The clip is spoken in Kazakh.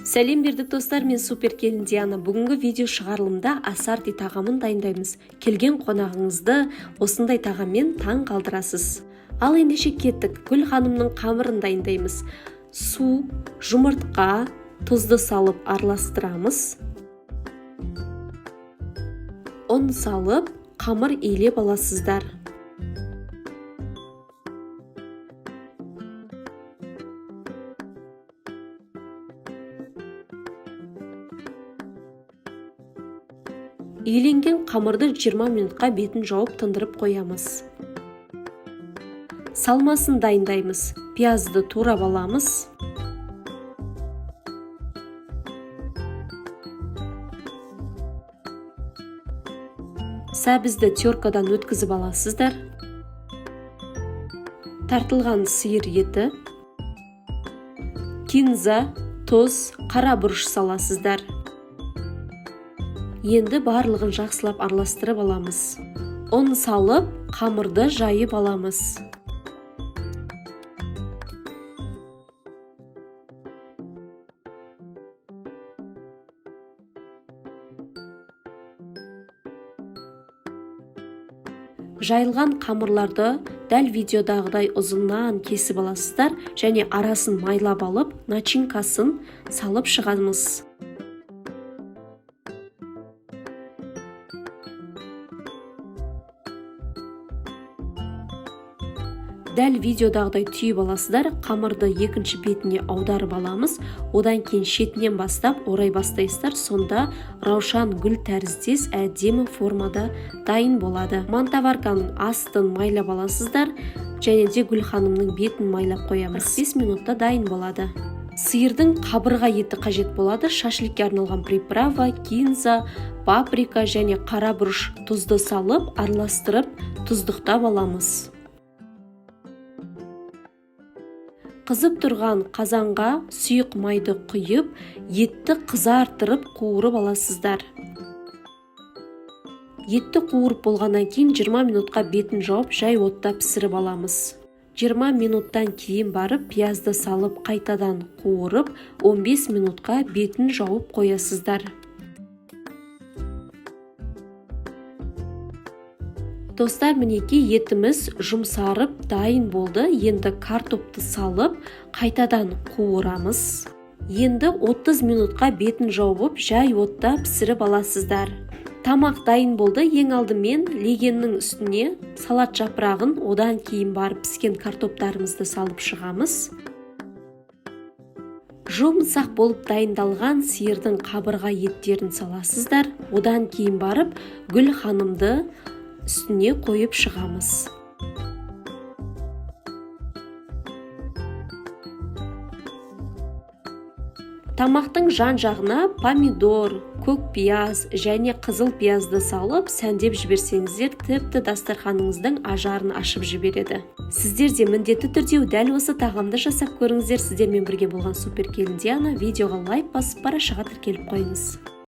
Сәлем бердік достар, мен супер келін Диана. Бүгінгі видео шығарылымда ассорти тағамын дайындаймыз. Келген қонағыңызды осындай тағаммен таң қалдырасыз. Ал ендеше кеттік. Гүл ханымның қамырын дайындаймыз. Су, жұмыртқа, тұзды салып араластырамыз. ұн салып, қамыр илеп аласыздар. Иленген қамырды 20 минутқа бетін жауып тындырып қоямыз. Салмасын дайындаймыз. Пиязды турап аламыз. Сәбізді теркадан өткізіп аласыздар. Тартылған сиыр еті, кинза, тұз, қара бұрыш саласыздар. Енді барлығын жақсылап араластырып аламыз. ұн салып, қамырды жайып аламыз. Жайылған қамырларды дәл видеодағыдай ұзыннан кесіп аласыздар және арасын майлап алып, начинкасын салып шығамыз. Дәл видеодағыдай түйіп аласыздар, қамырды екінші бетіне аударып аламыз, одан кейін шетінен бастап орай бастайсыздар, сонда раушан гүл тәріздес әдемі формада дайын болады. Мантаварканың астын майлап аласыздар, және де гүл ханымның бетін майлап қоямыз. 5 минутта дайын болады. Сиырдың қабырға еті қажет болады. Шашликке арналған приправа, кинза, паприка және қара бұрыш тұзды салып, араластырып, тұздықтап аламыз. Қызып тұрған қазанға сұйық майды құйып, етті қызартырып қуырып аласыздар. Етті қуырып болғаннан кейін 20 минутқа бетін жауып, жай отта пісіріп аламыз. 20 минуттан кейін барып, пиязды салып, қайтадан қуырып, 15 минутқа бетін жауып қоясыздар. Достар, мінеки етіміз жұмсарып дайын болды. Енді картопты салып, қайтадан қуырамыз. Енді 30 минутқа бетін жауып, жай отта пісіріп аласыздар. Тамақ дайын болды. Ең алдымен легеннің үстіне салат жапырағын, одан кейін барып піскен картоптарымызды салып шығамыз. Жұмсақ болып дайындалған сиырдың қабырға еттерін саласыздар. Одан кейін барып гүл ханымды үстіне қойып шығамыз. Тамақтың жан жағына помидор, көк пияз және қызыл пиязды салып, сәндеп жіберсеңіздер, тіпті дастарханыңыздың ажарын ашып жібереді. Сіздер де міндетті түрде дәл осы тағамды жасап көріңіздер. Сіздермен бірге болған супер келін Диана. Видеоға лайк басып, парақшаға тіркеліп қойыңыз.